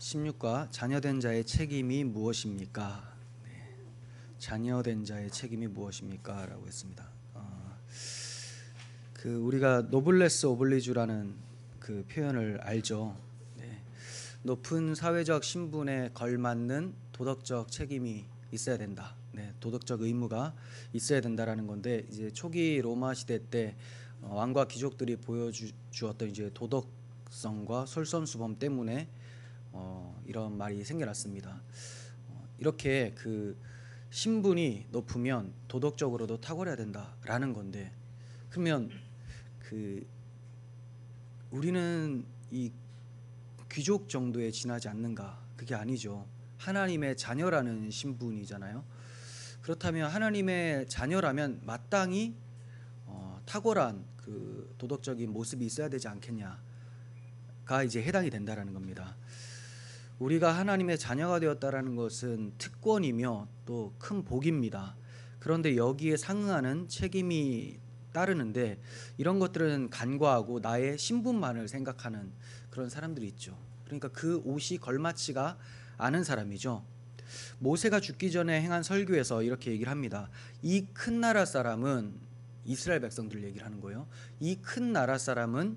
16과 자녀된 자의 책임이 무엇입니까? 네. 자녀된 자의 책임이 무엇입니까? 라고 했습니다. 우리가 노블레스 오블리주라는 그 표현을 알죠. 네. 높은 사회적 신분에 걸맞는 도덕적 책임이 있어야 된다. 네. 도덕적 의무가 있어야 된다라는 건데, 이제 초기 로마 시대 때 왕과 귀족들이 보여주었던 이제 도덕성과 솔선수범 때문에 이런 말이 생겨났습니다. 이렇게 그 신분이 높으면 도덕적으로도 탁월해야 된다라는 건데, 그러면 우리는 이 귀족 정도에 지나지 않는가? 그게 아니죠. 하나님의 자녀라는 신분이잖아요. 그렇다면 하나님의 자녀라면 마땅히 탁월한 그 도덕적인 모습이 있어야 되지 않겠냐가 이제 해당이 된다라는 겁니다. 우리가 하나님의 자녀가 되었다라는 것은 특권이며 또 큰 복입니다. 그런데 여기에 상응하는 책임이 따르는데, 이런 것들은 간과하고 나의 신분만을 생각하는 그런 사람들이 있죠. 그러니까 그 옷이 걸맞지가 않은 사람이죠. 모세가 죽기 전에 행한 설교에서 이렇게 얘기를 합니다. 이 큰 나라 사람은, 이스라엘 백성들 얘기를 하는 거예요. 이 큰 나라 사람은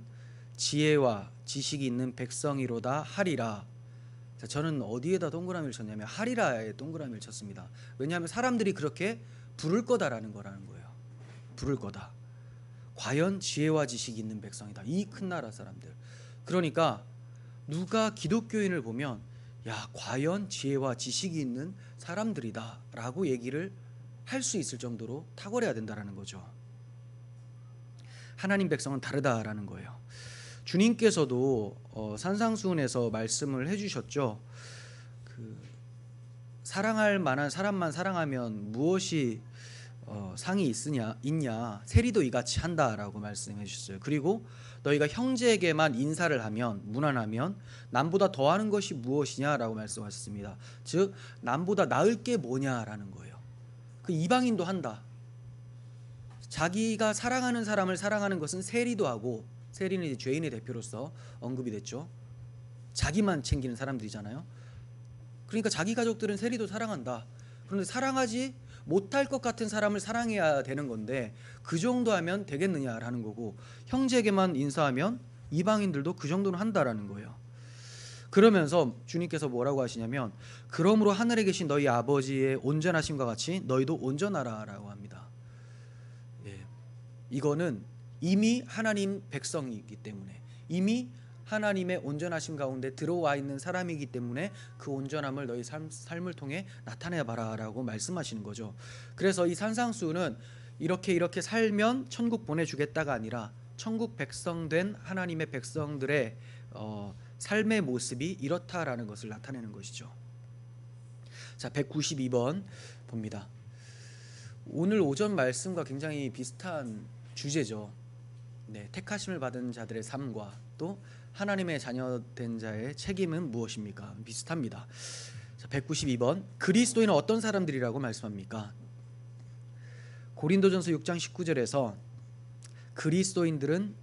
지혜와 지식이 있는 백성이로다 하리라. 자, 저는 어디에다 동그라미를 쳤냐면 하리라에 동그라미를 쳤습니다. 왜냐하면 사람들이 그렇게 부를 거다라는 거라는 거예요. 부를 거다. 과연 지혜와 지식이 있는 백성이다. 이 큰 나라 사람들. 그러니까 누가 기독교인을 보면 야, 과연 지혜와 지식이 있는 사람들이다 라고 얘기를 할 수 있을 정도로 탁월해야 된다라는 거죠. 하나님 백성은 다르다라는 거예요. 주님께서도 산상수훈에서 말씀을 해주셨죠. 사랑할 만한 사람만 사랑하면 무엇이 상이 있냐? 세리도 이같이 한다라고 말씀해 주셨어요. 그리고 너희가 형제에게만 인사를 하면, 무난하면 남보다 더하는 것이 무엇이냐라고 말씀하셨습니다. 즉 남보다 나을 게 뭐냐라는 거예요. 그 이방인도 한다. 자기가 사랑하는 사람을 사랑하는 것은 세리도 하고, 세리는 이제 죄인의 대표로서 언급이 됐죠. 자기만 챙기는 사람들이잖아요. 그러니까 자기 가족들은 세리도 사랑한다. 그런데 사랑하지 못할 것 같은 사람을 사랑해야 되는 건데, 그 정도 하면 되겠느냐라는 거고, 형제에게만 인사하면 이방인들도 그 정도는 한다라는 거예요. 그러면서 주님께서 뭐라고 하시냐면, 그러므로 하늘에 계신 너희 아버지의 온전하심과 같이 너희도 온전하라라고 합니다. 예. 이거는 이미 하나님 백성이기 때문에, 이미 하나님의 온전하심 가운데 들어와 있는 사람이기 때문에 그 온전함을 너희 삶을 통해 나타내봐라 라고 말씀하시는 거죠. 그래서 이 산상수훈은 이렇게 살면 천국 보내주겠다가 아니라, 천국 백성 된 하나님의 백성들의 삶의 모습이 이렇다라는 것을 나타내는 것이죠. 자, 192번 봅니다. 오늘 오전 말씀과 굉장히 비슷한 주제죠. 네, 택하심을 받은 자들의 삶과 또 하나님의 자녀된 자의 책임은 무엇입니까? 비슷합니다. 자, 192번. 그리스도인은 어떤 사람들이라고 말씀합니까? 고린도전서 6장 19절에서 그리스도인들은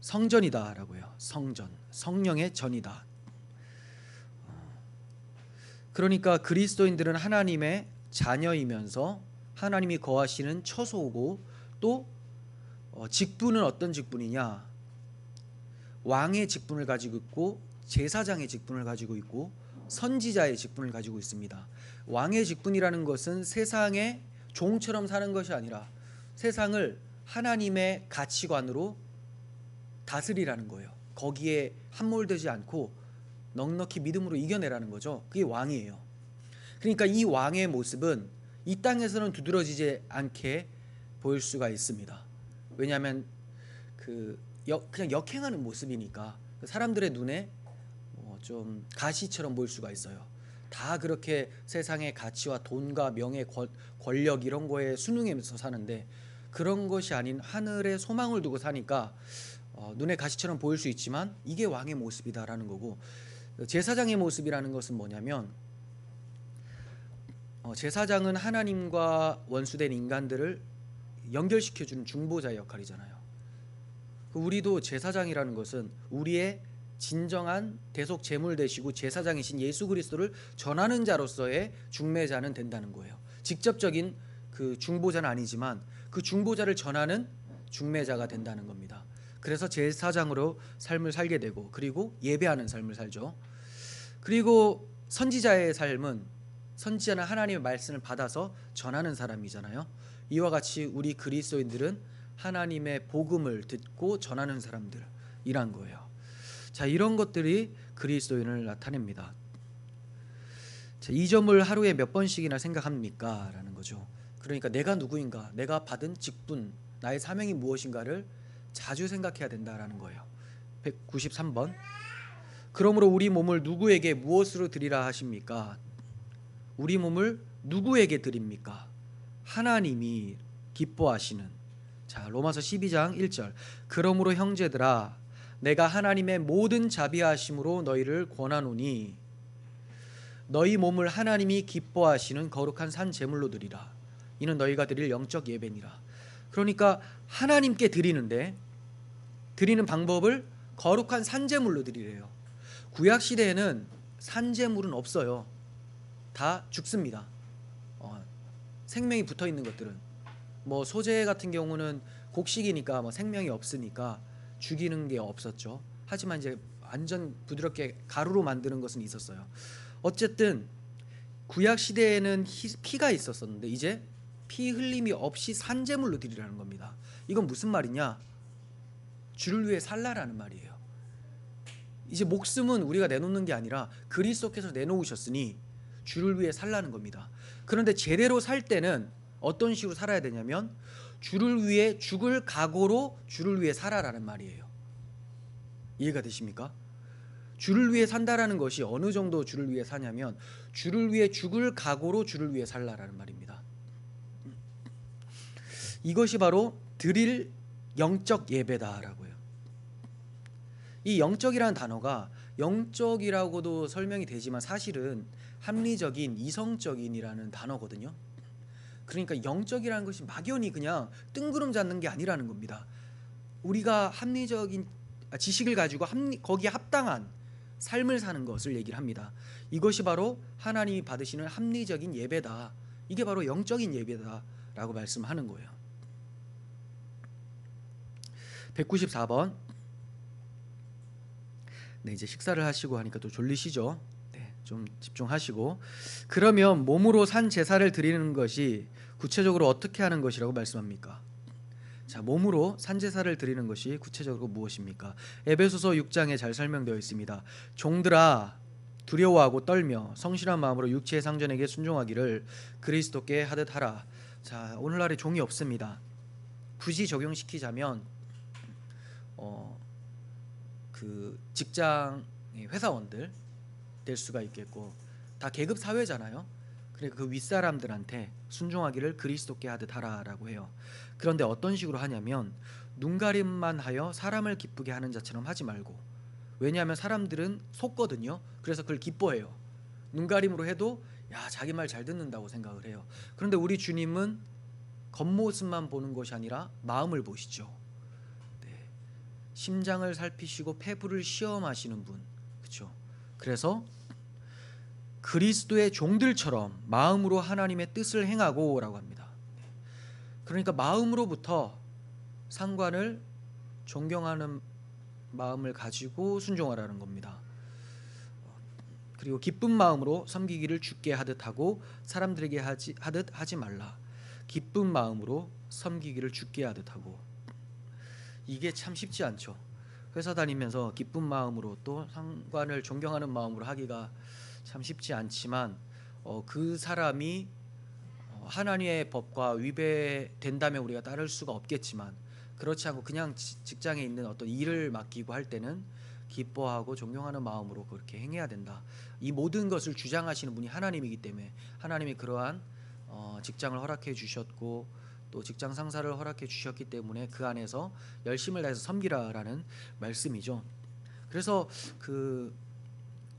성전이다 라고 해요. 성전, 성령의 전이다. 그러니까 그리스도인들은 하나님의 자녀이면서 하나님이 거하시는 처소고, 또 직분은 어떤 직분이냐? 왕의 직분을 가지고 있고, 제사장의 직분을 가지고 있고, 선지자의 직분을 가지고 있습니다. 왕의 직분이라는 것은 세상의 종처럼 사는 것이 아니라 세상을 하나님의 가치관으로 다스리라는 거예요. 거기에 함몰되지 않고 넉넉히 믿음으로 이겨내라는 거죠. 그게 왕이에요. 그러니까 이 왕의 모습은 이 땅에서는 두드러지지 않게 보일 수가 있습니다. 왜냐하면 그냥 역행하는 모습이니까 사람들의 눈에 좀 가시처럼 보일 수가 있어요. 다 그렇게 세상의 가치와 돈과 명예, 권력 이런 거에 순응하면서 사는데, 그런 것이 아닌 하늘에 소망을 두고 사니까 눈에 가시처럼 보일 수 있지만 이게 왕의 모습이다라는 거고, 제사장의 모습이라는 것은 뭐냐면, 제사장은 하나님과 원수된 인간들을 연결시켜주는 중보자의 역할이잖아요. 우리도 제사장이라는 것은 우리의 진정한 대속 제물 되시고 제사장이신 예수 그리스도를 전하는 자로서의 중매자는 된다는 거예요. 직접적인 그 중보자는 아니지만 그 중보자를 전하는 중매자가 된다는 겁니다. 그래서 제사장으로 삶을 살게 되고 그리고 예배하는 삶을 살죠. 그리고 선지자의 삶은 선지자는 하나님의 말씀을 받아서 전하는 사람이잖아요. 이와 같이 우리 그리스도인들은 하나님의 복음을 듣고 전하는 사람들이란 거예요. 자, 이런 것들이 그리스도인을 나타냅니다. 자, 이 점을 하루에 몇 번씩이나 생각합니까? 라는 거죠. 그러니까 내가 누구인가, 내가 받은 직분, 나의 사명이 무엇인가를 자주 생각해야 된다라는 거예요. 193번. 그러므로 우리 몸을 누구에게 무엇으로 드리라 하십니까? 우리 몸을 누구에게 드립니까? 하나님이 기뻐하시는. 자, 로마서 12장 1절. 그러므로 형제들아 내가 하나님의 모든 자비하심으로 너희를 권하노니 너희 몸을 하나님이 기뻐하시는 거룩한 산 제물로 드리라. 이는 너희가 드릴 영적 예배니라. 그러니까 하나님께 드리는데 드리는 방법을 거룩한 산 제물로 드리래요. 구약 시대에는 산 제물은 없어요. 다 죽습니다. 생명이 붙어 있는 것들은 뭐 소재 같은 경우는 곡식이니까 뭐 생명이 없으니까 죽이는 게 없었죠. 하지만 이제 완전 부드럽게 가루로 만드는 것은 있었어요. 어쨌든 구약 시대에는 피가 있었었는데 이제 피 흘림이 없이 산제물로 드리라는 겁니다. 이건 무슨 말이냐? 주를 위해 살라라는 말이에요. 이제 목숨은 우리가 내놓는 게 아니라 그리스도께서 내놓으셨으니 주를 위해 살라는 겁니다. 그런데 제대로 살 때는 어떤 식으로 살아야 되냐면 주를 위해 죽을 각오로 주를 위해 살아라는 말이에요. 이해가 되십니까? 주를 위해 산다라는 것이 어느 정도 주를 위해 사냐면 주를 위해 죽을 각오로 주를 위해 살라라는 말입니다. 이것이 바로 드릴 영적 예배다라고요. 이 영적이라는 단어가 영적이라고도 설명이 되지만 사실은 합리적인, 이성적인이라는 단어거든요. 그러니까 영적이라는 것이 막연히 그냥 뜬구름 잡는 게 아니라는 겁니다. 우리가 합리적인 지식을 가지고 거기에 합당한 삶을 사는 것을 얘기를 합니다. 이것이 바로 하나님이 받으시는 합리적인 예배다. 이게 바로 영적인 예배다라고 말씀하는 거예요. 194번. 네, 이제 식사를 하시고 하니까 또 졸리시죠? 네, 좀 집중하시고. 그러면 몸으로 산 제사를 드리는 것이 구체적으로 어떻게 하는 것이라고 말씀합니까? 자, 몸으로 산 제사를 드리는 것이 구체적으로 무엇입니까? 에베소서 6장에 잘 설명되어 있습니다. 종들아 두려워하고 떨며 성실한 마음으로 육체의 상전에게 순종하기를 그리스도께 하듯 하라. 자, 오늘날에 종이 없습니다. 굳이 적용시키자면 그 직장 회사원들 될 수가 있겠고 다 계급 사회잖아요. 그러니까 그 윗사람들한테 순종하기를 그리스도께 하듯 하라라고 해요. 그런데 어떤 식으로 하냐면 눈가림만 하여 사람을 기쁘게 하는 자처럼 하지 말고, 왜냐하면 사람들은 속거든요. 그래서 그걸 기뻐해요. 눈가림으로 해도 야, 자기 말 잘 듣는다고 생각을 해요. 그런데 우리 주님은 겉모습만 보는 것이 아니라 마음을 보시죠. 네. 심장을 살피시고 폐부를 시험하시는 분, 그렇죠? 그래서 그리스도의 종들처럼 마음으로 하나님의 뜻을 행하고라고 합니다. 그러니까 마음으로부터 상관을 존경하는 마음을 가지고 순종하라는 겁니다. 그리고 기쁜 마음으로 섬기기를 주께 하듯 하고 사람들에게 하듯 하지 말라. 기쁜 마음으로 섬기기를 주께 하듯 하고. 이게 참 쉽지 않죠. 회사 다니면서 기쁜 마음으로 또 상관을 존경하는 마음으로 하기가 참 쉽지 않지만 그 사람이 하나님의 법과 위배된다면 우리가 따를 수가 없겠지만 그렇지 않고 그냥 직장에 있는 어떤 일을 맡기고 할 때는 기뻐하고 존경하는 마음으로 그렇게 행해야 된다. 이 모든 것을 주장하시는 분이 하나님이기 때문에 하나님이 그러한 직장을 허락해 주셨고 또 직장 상사를 허락해 주셨기 때문에 그 안에서 열심을 다해서 섬기라라는 말씀이죠. 그래서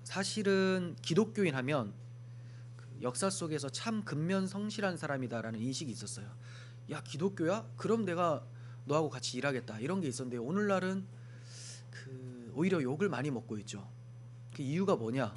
사실은 기독교인 하면 역사 속에서 참 근면성실한 사람이다라는 인식이 있었어요. 야, 기독교야? 그럼 내가 너하고 같이 일하겠다, 이런 게 있었는데 오늘날은 오히려 욕을 많이 먹고 있죠. 그 이유가 뭐냐?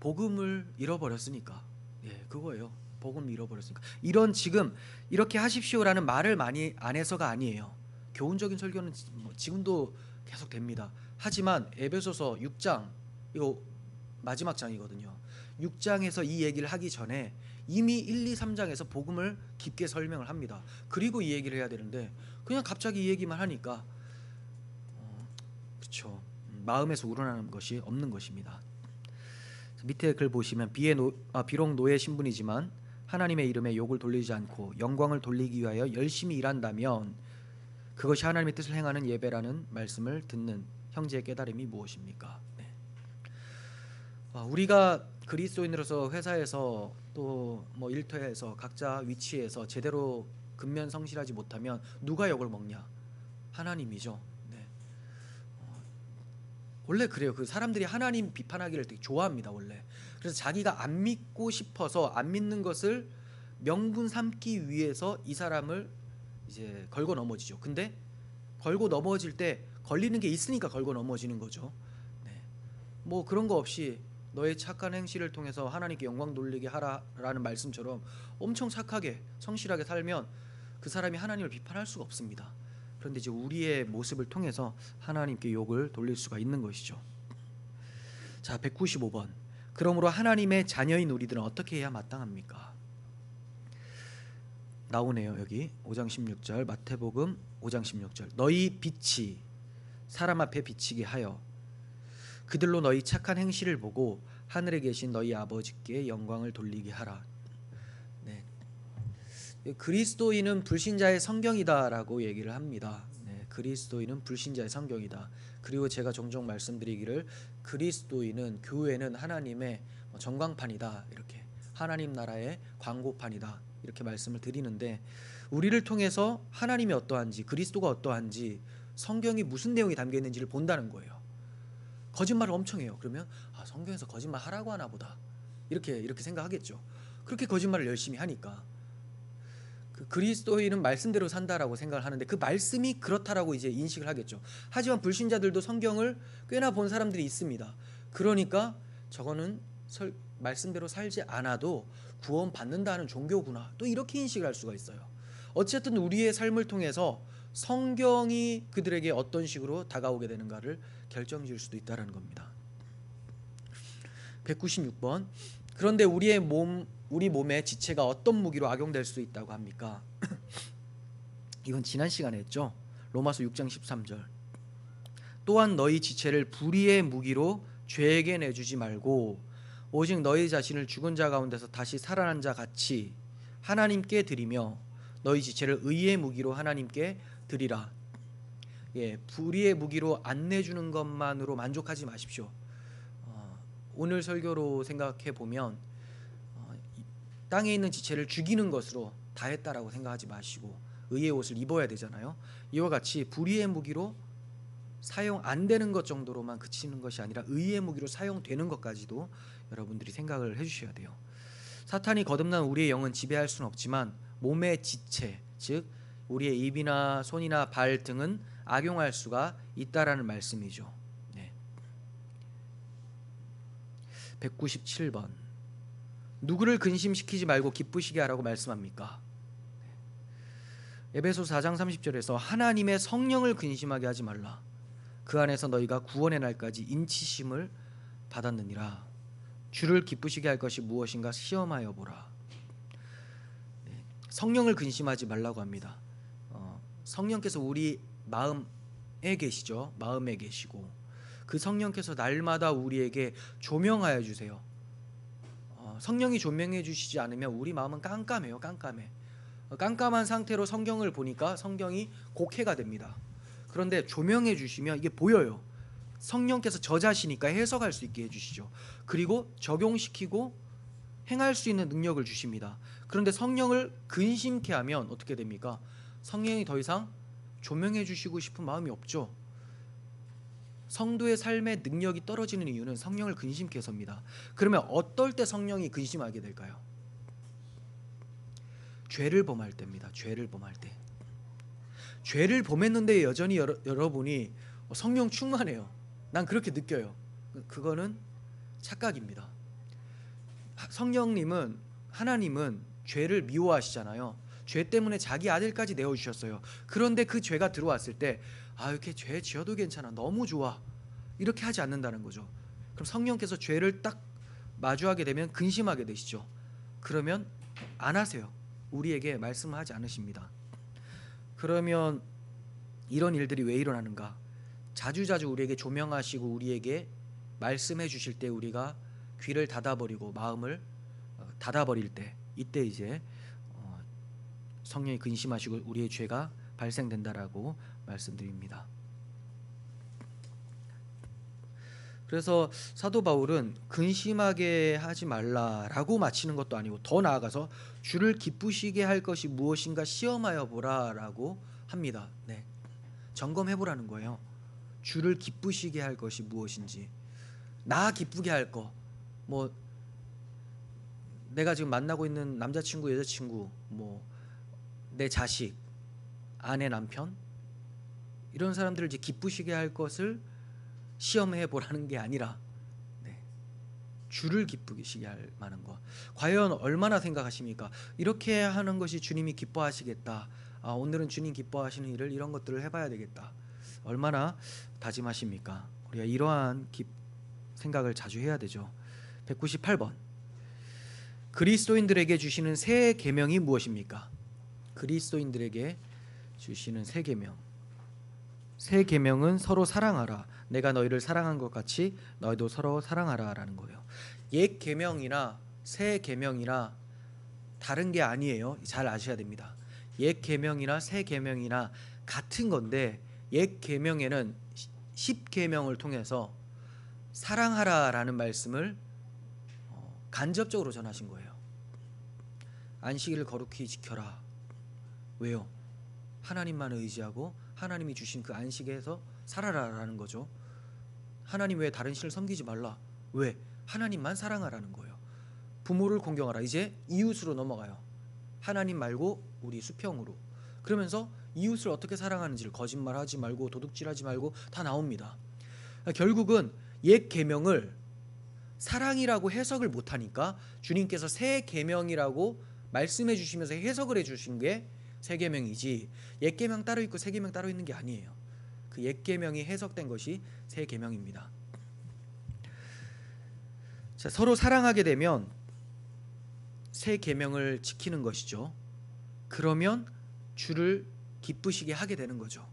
복음을 잃어버렸으니까. 예, 그거예요. 복음을 잃어버렸으니까. 이런 지금 이렇게 하십시오라는 말을 많이 안 해서가 아니에요. 교훈적인 설교는 지금도 계속 됩니다. 하지만 에베소서 6장, 이거 마지막 장이거든요. 6장에서 이 얘기를 하기 전에 이미 1, 2, 3장에서 복음을 깊게 설명을 합니다. 그리고 이 얘기를 해야 되는데 그냥 갑자기 이 얘기만 하니까 그렇죠. 마음에서 우러나는 것이 없는 것입니다. 밑에 글 보시면 비록 노예 신분이지만 하나님의 이름에 욕을 돌리지 않고 영광을 돌리기 위하여 열심히 일한다면 그것이 하나님의 뜻을 행하는 예배라는 말씀을 듣는 형제의 깨달음이 무엇입니까? 네. 우리가 그리스도인으로서 회사에서 또 뭐 일터에서 각자 위치에서 제대로 근면성실하지 못하면 누가 욕을 먹냐? 하나님이죠. 네. 원래 그래요. 그 사람들이 하나님 비판하기를 되게 좋아합니다. 원래. 그래서 자기가 안 믿고 싶어서 안 믿는 것을 명분 삼기 위해서 이 사람을 이제 걸고 넘어지죠. 근데 걸고 넘어질 때 걸리는 게 있으니까 걸고 넘어지는 거죠. 네. 뭐 그런 거 없이 너의 착한 행실을 통해서 하나님께 영광 돌리게 하라라는 말씀처럼 엄청 착하게 성실하게 살면 그 사람이 하나님을 비판할 수가 없습니다. 그런데 이제 우리의 모습을 통해서 하나님께 욕을 돌릴 수가 있는 것이죠. 자, 195번. 그러므로 하나님의 자녀인 우리들은 어떻게 해야 마땅합니까? 나오네요. 여기 5장 16절 마태복음 5장 16절 너희 빛이 사람 앞에 비치게 하여 그들로 너희 착한 행실을 보고 하늘에 계신 너희 아버지께 영광을 돌리게 하라. 네. 그리스도인은 불신자의 성경이다라고 얘기를 합니다. 네. 그리스도인은 불신자의 성경이다. 그리고 제가 종종 말씀드리기를 그리스도인은 교회는 하나님의 전광판이다. 이렇게 하나님 나라의 광고판이다. 이렇게 말씀을 드리는데 우리를 통해서 하나님이 어떠한지 그리스도가 어떠한지 성경이 무슨 내용이 담겨 있는지를 본다는 거예요. 거짓말을 엄청 해요. 그러면 성경에서 거짓말 하라고 하나 보다. 이렇게 생각하겠죠. 그렇게 거짓말을 열심히 하니까 그 그리스도인은 말씀대로 산다라고 생각을 하는데 그 말씀이 그렇다라고 이제 인식을 하겠죠. 하지만 불신자들도 성경을 꽤나 본 사람들이 있습니다. 그러니까 저거는 말씀대로 살지 않아도 구원 받는다는 종교구나. 또 이렇게 인식을 할 수가 있어요. 어쨌든 우리의 삶을 통해서 성경이 그들에게 어떤 식으로 다가오게 되는가를 결정지을 수도 있다는 겁니다. 196번. 그런데 우리 몸의 지체가 어떤 무기로 악용될 수 있다고 합니까? 이건 지난 시간에 했죠. 로마서 6장 13절. 또한 너희 지체를 불의의 무기로 죄에게 내주지 말고 오직 너희 자신을 죽은 자 가운데서 다시 살아난 자 같이 하나님께 드리며 너희 지체를 의의 무기로 하나님께 드리라. 예, 불의의 무기로 안 내주는 것만으로 만족하지 마십시오. 오늘 설교로 생각해 보면 땅에 있는 지체를 죽이는 것으로 다 했다라고 생각하지 마시고 의의 옷을 입어야 되잖아요. 이와 같이 불의의 무기로 사용 안 되는 것 정도로만 그치는 것이 아니라 의의 무기로 사용되는 것까지도 여러분들이 생각을 해주셔야 돼요. 사탄이 거듭난 우리의 영은 지배할 수는 없지만 몸의 지체, 즉 우리의 입이나 손이나 발 등은 악용할 수가 있다라는 말씀이죠. 네. 197번. 누구를 근심시키지 말고 기쁘시게 하라고 말씀합니까? 에베소서 4장 30절에서 하나님의 성령을 근심하게 하지 말라. 그 안에서 너희가 구원의 날까지 인치심을 받았느니라. 주를 기쁘시게 할 것이 무엇인가 시험하여 보라. 네. 성령을 근심하지 말라고 합니다. 성령께서 우리 마음에 계시죠. 마음에 계시고 그 성령께서 날마다 우리에게 조명하여 주세요. 성령이 조명해 주시지 않으면 우리 마음은 깜깜해요. 깜깜한 상태로 성경을 보니까 성경이 곡해가 됩니다. 그런데 조명해 주시면 이게 보여요. 성령께서 저 자시니까 해석할 수 있게 해주시죠. 그리고 적용시키고 행할 수 있는 능력을 주십니다. 그런데 성령을 근심케 하면 어떻게 됩니까? 성령이 더 이상 조명해 주시고 싶은 마음이 없죠. 성도의 삶의 능력이 떨어지는 이유는 성령을 근심케 해서입니다. 그러면 어떨 때 성령이 근심하게 될까요? 죄를 범할 때입니다. 죄를 범할 때. 죄를 범했는데 여전히 여러분이 성령 충만해요. 난 그렇게 느껴요. 그거는 착각입니다. 성령님은, 하나님은 죄를 미워하시잖아요. 죄 때문에 자기 아들까지 내어주셨어요. 그런데 그 죄가 들어왔을 때 이렇게 죄 지어도 괜찮아, 너무 좋아, 이렇게 하지 않는다는 거죠. 그럼 성령께서 죄를 딱 마주하게 되면 근심하게 되시죠. 그러면 안 하세요. 우리에게 말씀하지 않으십니다. 그러면 이런 일들이 왜 일어나는가? 자주자주 우리에게 조명하시고 우리에게 말씀해 주실 때 우리가 귀를 닫아버리고 마음을 닫아버릴 때, 이때 이제 성령이 근심하시고 우리의 죄가 발생된다라고 말씀드립니다. 그래서 사도 바울은 근심하게 하지 말라라고 마치는 것도 아니고 더 나아가서 주를 기쁘시게 할 것이 무엇인가 시험하여 보라라고 합니다. 네, 점검해 보라는 거예요. 주를 기쁘시게 할 것이 무엇인지, 나 기쁘게 할 거, 뭐 내가 지금 만나고 있는 남자친구, 여자친구, 뭐 내 자식, 아내, 남편, 이런 사람들을 이제 기쁘시게 할 것을 시험해 보라는 게 아니라 주를 기쁘시게 할 만한 것. 과연 얼마나 생각하십니까? 이렇게 하는 것이 주님이 기뻐하시겠다. 오늘은 주님 기뻐하시는 일을, 이런 것들을 해봐야 되겠다. 얼마나 다짐하십니까? 우리가 이러한 생각을 자주 해야 되죠. 198번. 그리스도인들에게 주시는 새 계명이 무엇입니까? 그리스도인들에게 주시는 새 계명. 새 계명은 서로 사랑하라. 내가 너희를 사랑한 것 같이 너희도 서로 사랑하라라는 거예요. 옛 계명이나 새 계명이나 다른 게 아니에요. 잘 아셔야 됩니다. 옛 계명이나 새 계명이나 같은 건데, 옛 계명에는 10계명을 통해서 사랑하라라는 말씀을 간접적으로 전하신 거예요. 안식일을 거룩히 지켜라. 왜요? 하나님만 의지하고 하나님이 주신 그 안식에서 살아라라는 거죠. 하나님 외에 다른 신을 섬기지 말라. 왜? 하나님만 사랑하라는 거예요. 부모를 공경하라. 이제 이웃으로 넘어가요. 하나님 말고 우리 수평으로. 그러면서 이웃을 어떻게 사랑하는지를, 거짓말하지 말고 도둑질하지 말고 다 나옵니다. 결국은 옛 계명을 사랑이라고 해석을 못하니까 주님께서 새 계명이라고 말씀해 주시면서 해석을 해주신 게 새 계명이지, 옛 계명 따로 있고 새 계명 따로 있는 게 아니에요. 그 옛 계명이 해석된 것이 새 계명입니다. 자, 서로 사랑하게 되면 새 계명을 지키는 것이죠. 그러면 주를 기쁘시게 하게 되는 거죠.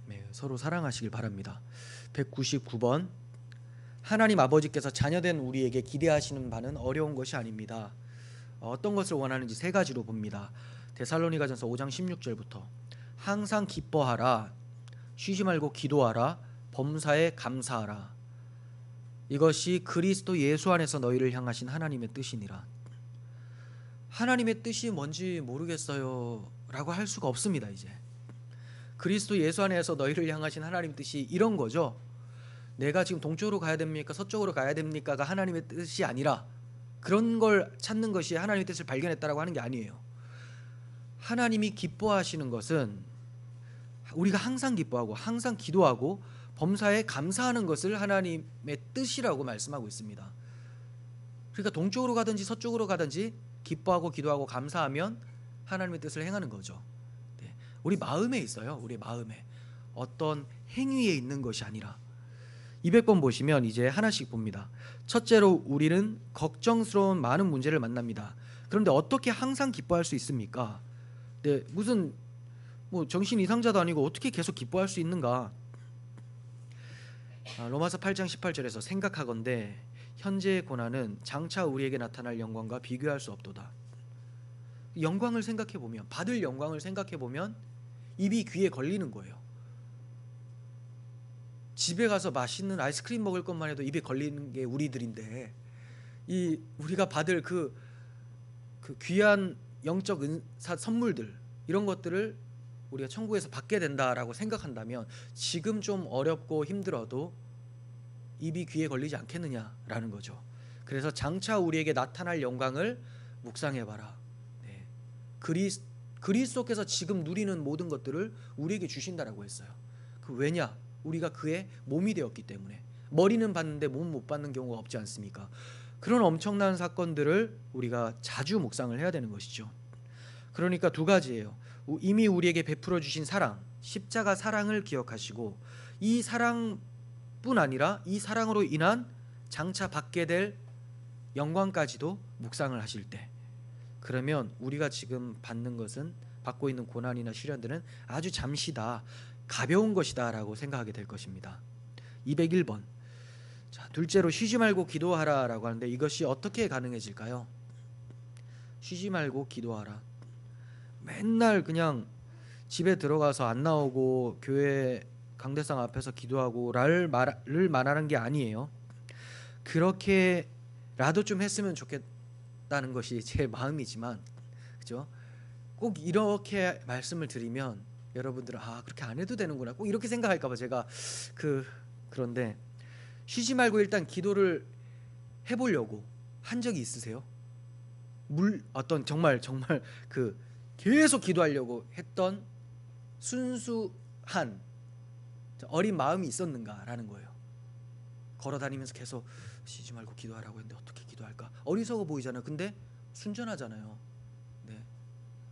네, 서로 사랑하시길 바랍니다. 199번. 하나님 아버지께서 자녀된 우리에게 기대하시는 바는 어려운 것이 아닙니다. 어떤 것을 원하는지 세 가지로 봅니다. 데살로니가전서 5장 16절부터 항상 기뻐하라, 쉬지 말고 기도하라, 범사에 감사하라. 이것이 그리스도 예수 안에서 너희를 향하신 하나님의 뜻이니라. 하나님의 뜻이 뭔지 모르겠어요 라고 할 수가 없습니다. 이제 그리스도 예수 안에서 너희를 향하신 하나님 뜻이 이런 거죠. 내가 지금 동쪽으로 가야 됩니까? 서쪽으로 가야 됩니까가 하나님의 뜻이 아니라, 그런 걸 찾는 것이 하나님의 뜻을 발견했다라고 하는 게 아니에요. 하나님이 기뻐하시는 것은 우리가 항상 기뻐하고 항상 기도하고 범사에 감사하는 것을 하나님의 뜻이라고 말씀하고 있습니다. 그러니까 동쪽으로 가든지 서쪽으로 가든지 기뻐하고 기도하고 감사하면 하나님의 뜻을 행하는 거죠. 네. 우리 마음에 있어요. 우리 마음에. 어떤 행위에 있는 것이 아니라. 200번 보시면 이제 하나씩 봅니다. 첫째로, 우리는 걱정스러운 많은 문제를 만납니다. 그런데 어떻게 항상 기뻐할 수 있습니까? 네, 무슨 정신 이상자도 아니고 어떻게 계속 기뻐할 수 있는가? 로마서 8장 18절에서 생각하건대 현재의 고난은 장차 우리에게 나타날 영광과 비교할 수 없도다. 영광을 생각해 보면, 받을 영광을 생각해 보면 입이 귀에 걸리는 거예요. 집에 가서 맛있는 아이스크림 먹을 것만 해도 입에 걸리는 게 우리들인데, 이 우리가 받을 그 귀한 영적 은사 선물들, 이런 것들을 우리가 천국에서 받게 된다라고 생각한다면 지금 좀 어렵고 힘들어도 입이 귀에 걸리지 않겠느냐라는 거죠. 그래서 장차 우리에게 나타날 영광을 묵상해봐라. 네. 그리스도께서 지금 누리는 모든 것들을 우리에게 주신다라고 했어요. 그 왜냐? 우리가 그의 몸이 되었기 때문에. 머리는 받는데 몸 못 받는 경우가 없지 않습니까? 그런 엄청난 사건들을 우리가 자주 묵상을 해야 되는 것이죠. 그러니까 두 가지예요. 이미 우리에게 베풀어 주신 사랑, 십자가 사랑을 기억하시고, 이 사랑뿐 아니라 이 사랑으로 인한 장차 받게 될 영광까지도 묵상을 하실 때, 그러면 우리가 지금 받고 있는 고난이나 시련들은 아주 잠시다, 가벼운 것이다 라고 생각하게 될 것입니다. 201번. 자, 둘째로 쉬지 말고 기도하라 라고 하는데, 이것이 어떻게 가능해질까요? 쉬지 말고 기도하라. 맨날 그냥 집에 들어가서 안 나오고 교회 강대상 앞에서 기도하고를 말하는 게 아니에요. 그렇게라도 좀 했으면 좋겠다는 것이 제 마음이지만, 그죠? 꼭 이렇게 말씀을 드리면 여러분들은 그렇게 안 해도 되는구나, 꼭 이렇게 생각할까 봐 제가 그런데 쉬지 말고 일단 기도를 해보려고 한 적이 있으세요? 어떤 정말 계속 기도하려고 했던 순수한 어린 마음이 있었는가라는 거예요. 걸어다니면서 계속 쉬지 말고 기도하라고 했는데 어떻게 기도할까? 어리석어 보이잖아요. 근데 순전하잖아요. 네.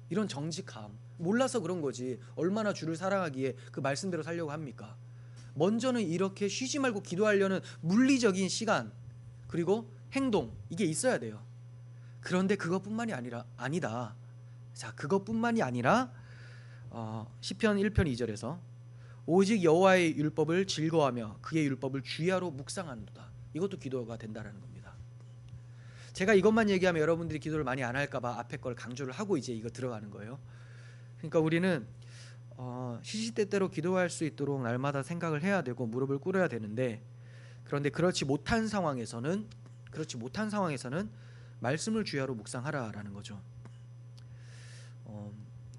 이런 정직함, 몰라서 그런 거지 얼마나 주를 사랑하기에 그 말씀대로 살려고 합니까? 먼저는 이렇게 쉬지 말고 기도하려는 물리적인 시간, 그리고 행동, 이게 있어야 돼요. 그런데 그것뿐만이 아니다. 자, 그것뿐만이 아니라 시편 1편 2절에서 오직 여호와의 율법을 즐거워하며 그의 율법을 주야로 묵상하는도다. 이것도 기도가 된다라는 겁니다. 제가 이것만 얘기하면 여러분들이 기도를 많이 안 할까 봐 앞에 걸 강조를 하고 이제 이거 들어가는 거예요. 그러니까 우리는 시시때때로 기도할 수 있도록 날마다 생각을 해야 되고 무릎을 꿇어야 되는데, 그런데 그렇지 못한 상황에서는 말씀을 주야로 묵상하라라는 거죠.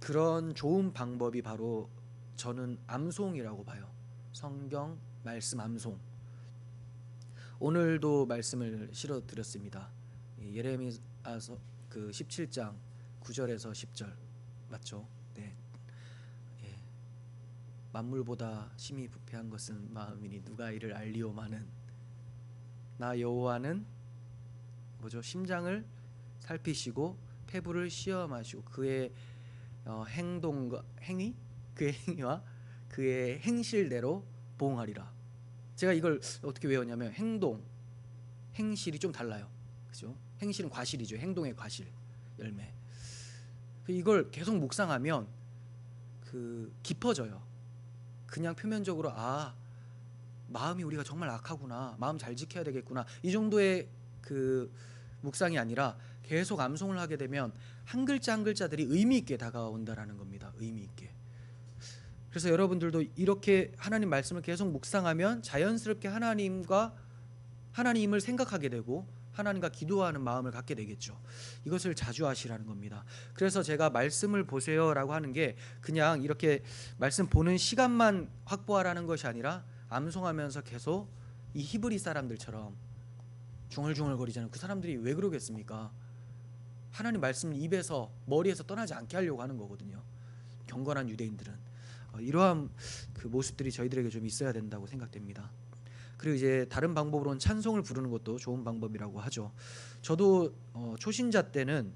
그런 좋은 방법이 바로 저는 암송이라고 봐요. 성경 말씀 암송. 오늘도 말씀을 실어 드렸습니다. 예레미야서 17장 9절에서 10절 맞죠? 네. 예. 만물보다 심히 부패한 것은 마음이니 누가 이를 알리오마는 나 여호와는 뭐죠? 심장을 살피시고 폐부를 시험하시고 그의 그의 행위와 그의 행실대로 보응하리라. 제가 이걸 어떻게 외웠냐면 행실이 좀 달라요. 그죠? 행실은 과실이죠. 행동의 과실, 열매. 이걸 계속 묵상하면 깊어져요. 그냥 표면적으로 마음이 우리가 정말 악하구나, 마음 잘 지켜야 되겠구나, 이 정도의 묵상이 아니라 계속 암송을 하게 되면 한 글자 한 글자들이 의미 있게 다가온다라는 겁니다. 의미 있게. 그래서 여러분들도 이렇게 하나님 말씀을 계속 묵상하면 자연스럽게 하나님을 생각하게 되고 하나님과 기도하는 마음을 갖게 되겠죠. 이것을 자주 하시라는 겁니다. 그래서 제가 말씀을 보세요라고 하는 게 그냥 이렇게 말씀 보는 시간만 확보하라는 것이 아니라 암송하면서 계속 이 히브리 사람들처럼 중얼중얼거리잖아요. 그 사람들이 왜 그러겠습니까? 하나님 말씀을 입에서 머리에서 떠나지 않게 하려고 하는 거거든요. 경건한 유대인들은 이러한 모습들이 저희들에게 좀 있어야 된다고 생각됩니다. 그리고 이제 다른 방법으로는 찬송을 부르는 것도 좋은 방법이라고 하죠. 저도 초신자 때는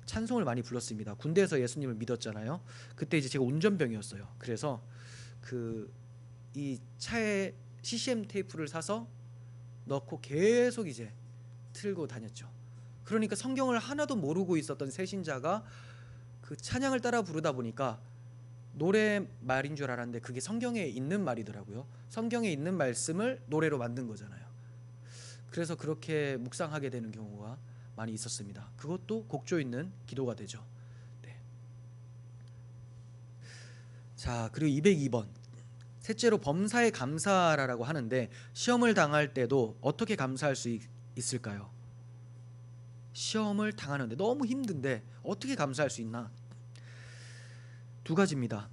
찬송을 많이 불렀습니다. 군대에서 예수님을 믿었잖아요. 그때 이제 제가 운전병이었어요. 그래서 이 차에 CCM 테이프를 사서 넣고 계속 이제 틀고 다녔죠. 그러니까 성경을 하나도 모르고 있었던 새신자가 그 찬양을 따라 부르다 보니까 노래 말인 줄 알았는데 그게 성경에 있는 말이더라고요. 성경에 있는 말씀을 노래로 만든 거잖아요. 그래서 그렇게 묵상하게 되는 경우가 많이 있었습니다. 그것도 곡조 있는 기도가 되죠. 네. 자, 그리고 202번. 셋째로 범사에 감사하라라고 하는데, 시험을 당할 때도 어떻게 감사할 수 있을까요? 시험을 당하는데 너무 힘든데 어떻게 감사할 수 있나? 두 가지입니다.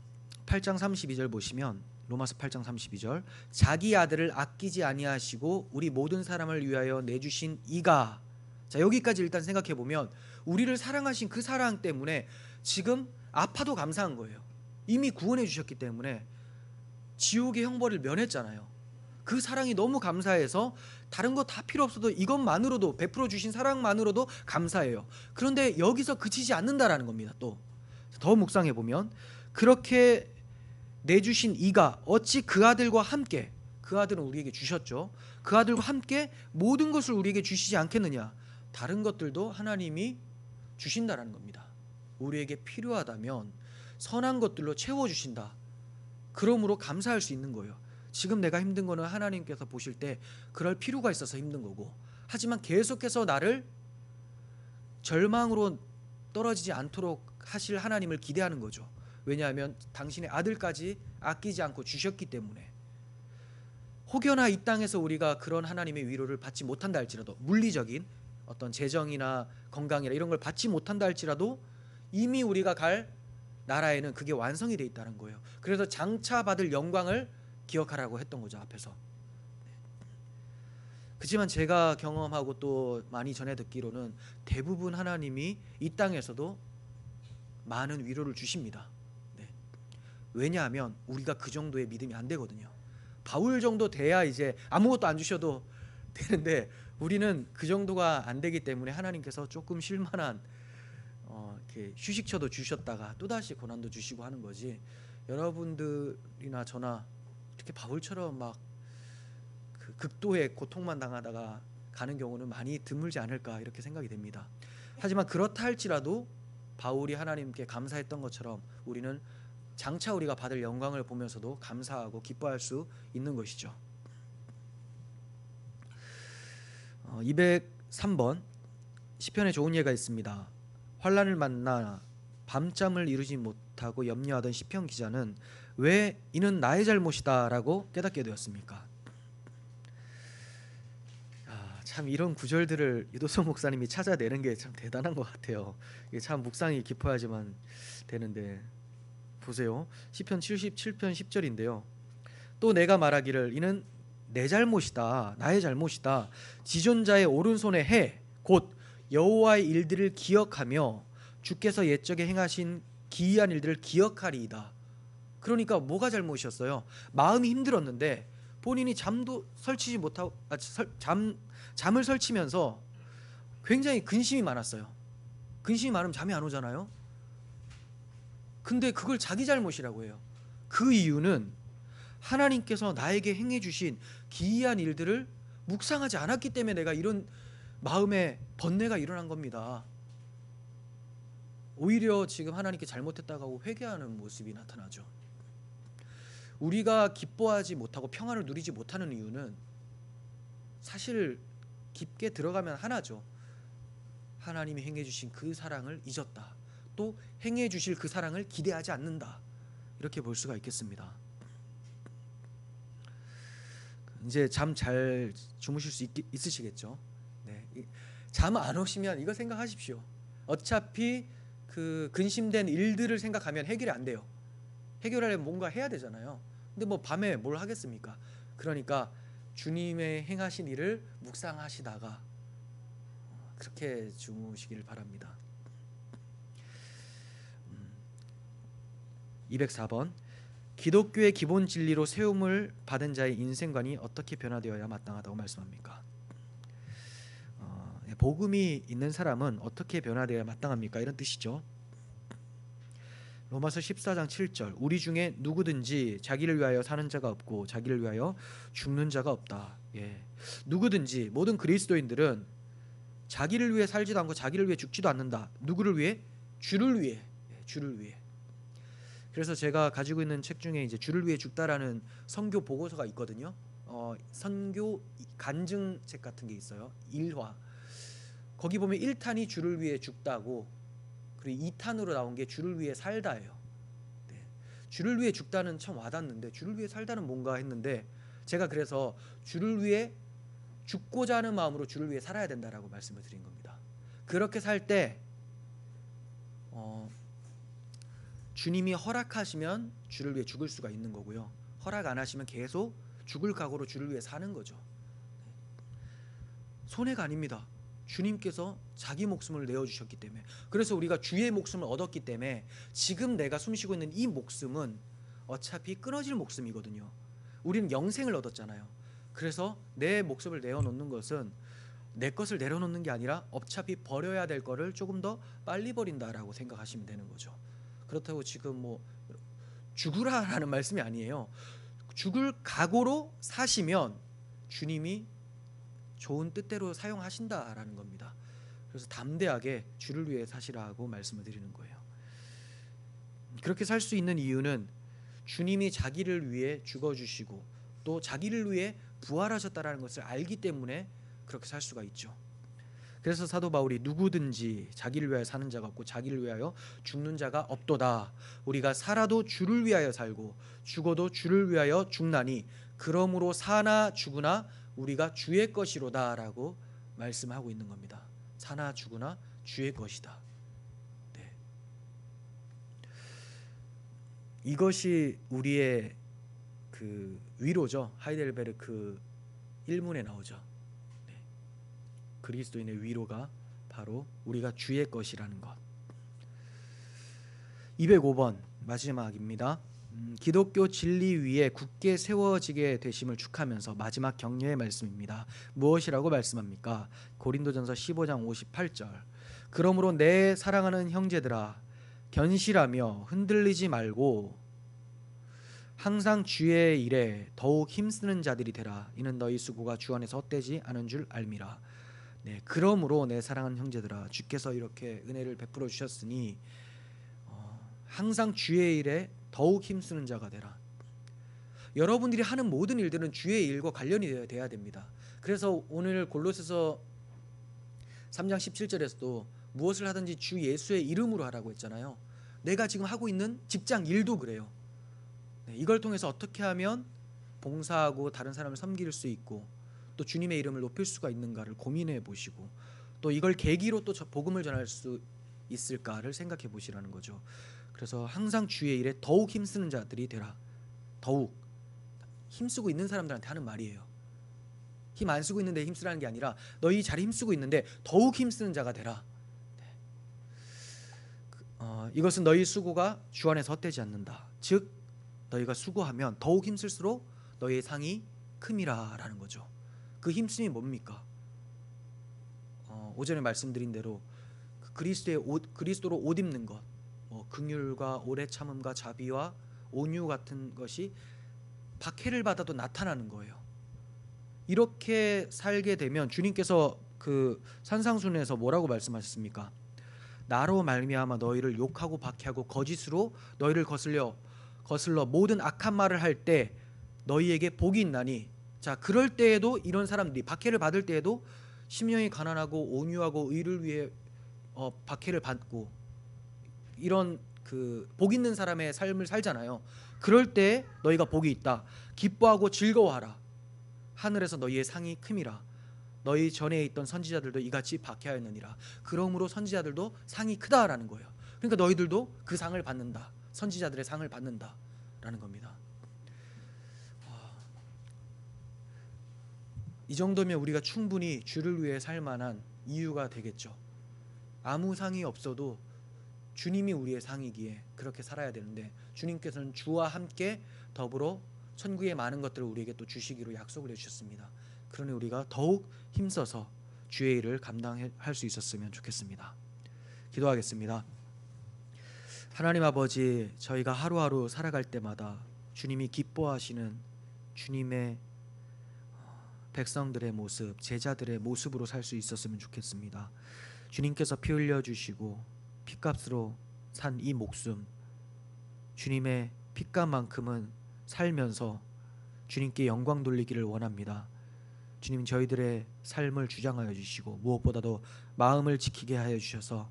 8장 32절 보시면, 로마서 8장 32절, 자기 아들을 아끼지 아니하시고 우리 모든 사람을 위하여 내주신 이가. 자, 여기까지 일단 생각해 보면 우리를 사랑하신 그 사랑 때문에 지금 아파도 감사한 거예요. 이미 구원해 주셨기 때문에 지옥의 형벌을 면했잖아요. 그 사랑이 너무 감사해서 다른 거 다 필요 없어도 이것만으로도, 베풀어 주신 사랑만으로도 감사해요. 그런데 여기서 그치지 않는다라는 겁니다. 또 더 묵상해 보면, 그렇게 내주신 이가 어찌 그 아들과 함께, 그 아들은 우리에게 주셨죠, 그 아들과 함께 모든 것을 우리에게 주시지 않겠느냐. 다른 것들도 하나님이 주신다라는 겁니다. 우리에게 필요하다면 선한 것들로 채워주신다. 그러므로 감사할 수 있는 거예요. 지금 내가 힘든 거는 하나님께서 보실 때 그럴 필요가 있어서 힘든 거고, 하지만 계속해서 나를 절망으로 떨어지지 않도록 하실 하나님을 기대하는 거죠. 왜냐하면 당신의 아들까지 아끼지 않고 주셨기 때문에. 혹여나 이 땅에서 우리가 그런 하나님의 위로를 받지 못한다 할지라도, 물리적인 어떤 재정이나 건강이나 이런 걸 받지 못한다 할지라도 이미 우리가 갈 나라에는 그게 완성이 돼 있다는 거예요. 그래서 장차 받을 영광을 기억하라고 했던 거죠, 앞에서. 그렇지만 제가 경험하고 또 많이 전해 듣기로는 대부분 하나님이 이 땅에서도 많은 위로를 주십니다. 네. 왜냐하면 우리가 그 정도의 믿음이 안 되거든요. 바울 정도 돼야 이제 아무것도 안 주셔도 되는데, 우리는 그 정도가 안 되기 때문에 하나님께서 조금 쉴만한 이렇게 휴식처도 주셨다가 또다시 고난도 주시고 하는 거지, 여러분들이나 저나 이렇게 바울처럼 막 그 극도의 고통만 당하다가 가는 경우는 많이 드물지 않을까, 이렇게 생각이 됩니다. 하지만 그렇다 할지라도 바울이 하나님께 감사했던 것처럼 우리는 장차 우리가 받을 영광을 보면서도 감사하고 기뻐할 수 있는 것이죠. 203번 시편에 좋은 예가 있습니다. 환난을 만나 밤잠을 이루지 못하고 염려하던 시편 기자는 왜 이는 나의 잘못이다 라고 깨닫게 되었습니까? 참 이런 구절들을 유도성 목사님이 찾아내는 게 참 대단한 것 같아요. 이게 참 묵상이 깊어야지만 되는데, 보세요. 시편 77편 10절인데요. 또 내가 말하기를 이는 내 잘못이다, 나의 잘못이다. 지존자의 오른손에 해 곧 여호와의 일들을 기억하며 주께서 옛적에 행하신 기이한 일들을 기억하리이다. 그러니까 뭐가 잘못이었어요? 마음이 힘들었는데 본인이 잠도 설치지 못하고 잠을 설치면서 굉장히 근심이 많았어요. 근심이 많으면 잠이 안 오잖아요. 근데 그걸 자기 잘못이라고 해요. 그 이유는 하나님께서 나에게 행해 주신 기이한 일들을 묵상하지 않았기 때문에 내가 이런 마음의 번뇌가 일어난 겁니다. 오히려 지금 하나님께 잘못했다고 하고 회개하는 모습이 나타나죠. 우리가 기뻐하지 못하고 평안을 누리지 못하는 이유는 사실 깊게 들어가면 하나죠. 하나님이 행해 주신 그 사랑을 잊었다. 또 행해 주실 그 사랑을 기대하지 않는다. 이렇게 볼 수가 있겠습니다. 이제 잠 잘 주무실 수 있으시겠죠? 네. 잠 안 오시면 이거 생각하십시오. 어차피 그 근심된 일들을 생각하면 해결이 안 돼요. 해결하려면 뭔가 해야 되잖아요. 근데 뭐 밤에 뭘 하겠습니까? 그러니까 주님의 행하신 일을 묵상하시다가 그렇게 주무시기를 바랍니다. 204번 기독교의 기본 진리로 세움을 받은 자의 인생관이 어떻게 변화되어야 마땅하다고 말씀합니까? 복음이 있는 사람은 어떻게 변화되어야 마땅합니까? 이런 뜻이죠. 로마서 14장 7절 우리 중에 누구든지 자기를 위하여 사는 자가 없고 자기를 위하여 죽는 자가 없다. 예. 누구든지 모든 그리스도인들은 자기를 위해 살지도 않고 자기를 위해 죽지도 않는다. 누구를 위해? 주를 위해. 예, 주를 위해. 그래서 제가 가지고 있는 책 중에 이제 주를 위해 죽다라는 선교 보고서가 있거든요. 선교 간증책 같은 게 있어요. 1화. 거기 보면 1탄이 주를 위해 죽다고, 그리고 2탄으로 나온 게 주를 위해 살다예요. 네. 주를 위해 죽다는 참 와닿는데 주를 위해 살다는 뭔가 했는데, 제가 그래서 주를 위해 죽고자 하는 마음으로 주를 위해 살아야 된다라고 말씀을 드린 겁니다. 그렇게 살 때 주님이 허락하시면 주를 위해 죽을 수가 있는 거고요. 허락 안 하시면 계속 죽을 각오로 주를 위해 사는 거죠. 손해가 아닙니다. 주님께서 자기 목숨을 내어주셨기 때문에, 그래서 우리가 주의 목숨을 얻었기 때문에 지금 내가 숨쉬고 있는 이 목숨은 어차피 끊어질 목숨이거든요. 우리는 영생을 얻었잖아요. 그래서 내 목숨을 내어놓는 것은 내 것을 내려놓는 게 아니라 어차피 버려야 될 거를 조금 더 빨리 버린다라고 생각하시면 되는 거죠. 그렇다고 지금 뭐 죽으라라는 말씀이 아니에요. 죽을 각오로 사시면 주님이 좋은 뜻대로 사용하신다라는 겁니다. 그래서 담대하게 주를 위해 사시라고 말씀을 드리는 거예요. 그렇게 살 수 있는 이유는 주님이 자기를 위해 죽어주시고 또 자기를 위해 부활하셨다라는 것을 알기 때문에 그렇게 살 수가 있죠. 그래서 사도 바울이 누구든지 자기를 위하여 사는 자가 없고 자기를 위하여 죽는 자가 없도다. 우리가 살아도 주를 위하여 살고 죽어도 주를 위하여 죽나니 그러므로 사나 죽으나 우리가 주의 것이로다 라고 말씀하고 있는 겁니다. 사나 죽으나 주의 것이다. 네. 이것이 우리의 그 위로죠. 하이델베르크 일문에 나오죠. 네. 그리스도인의 위로가 바로 우리가 주의 것이라는 것. 205번 마지막입니다. 기독교 진리 위에 굳게 세워지게 되심을 축하하면서 마지막 격려의 말씀입니다. 무엇이라고 말씀합니까? 고린도전서 15장 58절. 그러므로 내 사랑하는 형제들아 견실하며 흔들리지 말고 항상 주의 일에 더욱 힘쓰는 자들이 되라. 이는 너희 수고가 주 안에서 헛되지 않은 줄 알미라. 네, 그러므로 내 사랑하는 형제들아, 주께서 이렇게 은혜를 베풀어 주셨으니 항상 주의 일에 더욱 힘쓰는 자가 되라. 여러분들이 하는 모든 일들은 주의 일과 관련이 돼야 됩니다. 그래서 오늘 골로새서 3장 17절에서도 무엇을 하든지 주 예수의 이름으로 하라고 했잖아요. 내가 지금 하고 있는 직장 일도 그래요. 네, 이걸 통해서 어떻게 하면 봉사하고 다른 사람을 섬길 수 있고 또 주님의 이름을 높일 수가 있는가를 고민해 보시고 또 이걸 계기로 또 복음을 전할 수 있을까를 생각해 보시라는 거죠. 그래서 항상 주의 일에 더욱 힘쓰는 자들이 되라. 더욱 힘쓰고 있는 사람들한테 하는 말이에요. 힘 안 쓰고 있는데 힘쓰라는 게 아니라 너희 잘 힘쓰고 있는데 더욱 힘쓰는 자가 되라. 네. 이것은 너희 수고가 주 안에서 헛되지 않는다. 즉 너희가 수고하면 더욱 힘쓸수록 너희의 상이 큼이라라는 거죠. 그 힘씀이 뭡니까? 오전에 말씀드린 대로 그리스도로 옷 입는 것, 긍휼과 오래 참음과 자비와 온유 같은 것이 박해를 받아도 나타나는 거예요. 이렇게 살게 되면 주님께서 그 산상순에서 뭐라고 말씀하셨습니까? 나로 말미암아 너희를 욕하고 박해하고 거짓으로 너희를 거슬러 모든 악한 말을 할 때 너희에게 복이 있나니. 자, 그럴 때에도 이런 사람들이 박해를 받을 때에도 심령이 가난하고 온유하고 의를 위해 박해를 받고 이런 그 복 있는 사람의 삶을 살잖아요. 그럴 때 너희가 복이 있다. 기뻐하고 즐거워하라. 하늘에서 너희의 상이 큼이라. 너희 전에 있던 선지자들도 이같이 박해하였느니라. 그러므로 선지자들도 상이 크다라는 거예요. 그러니까 너희들도 그 상을 받는다. 선지자들의 상을 받는다라는 겁니다. 이 정도면 우리가 충분히 주를 위해 살 만한 이유가 되겠죠. 아무 상이 없어도 주님이 우리의 상이기에 그렇게 살아야 되는데 주님께서는 주와 함께 더불어 천국의 많은 것들을 우리에게 또 주시기로 약속을 해주셨습니다. 그러니 우리가 더욱 힘써서 주의 일을 감당할 수 있었으면 좋겠습니다. 기도하겠습니다. 하나님 아버지, 저희가 하루하루 살아갈 때마다 주님이 기뻐하시는 주님의 백성들의 모습, 제자들의 모습으로 살 수 있었으면 좋겠습니다. 주님께서 피 흘려주시고 핏값으로 산 이 목숨, 주님의 핏값만큼은 살면서 주님께 영광 돌리기를 원합니다. 주님, 저희들의 삶을 주장하여 주시고 무엇보다도 마음을 지키게 하여 주셔서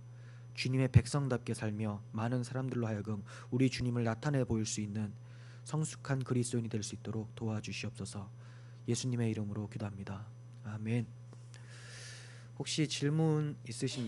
주님의 백성답게 살며 많은 사람들로 하여금 우리 주님을 나타내 보일 수 있는 성숙한 그리스도인이 될 수 있도록 도와주시옵소서. 예수님의 이름으로 기도합니다. 아멘. 혹시 질문 있으십니까?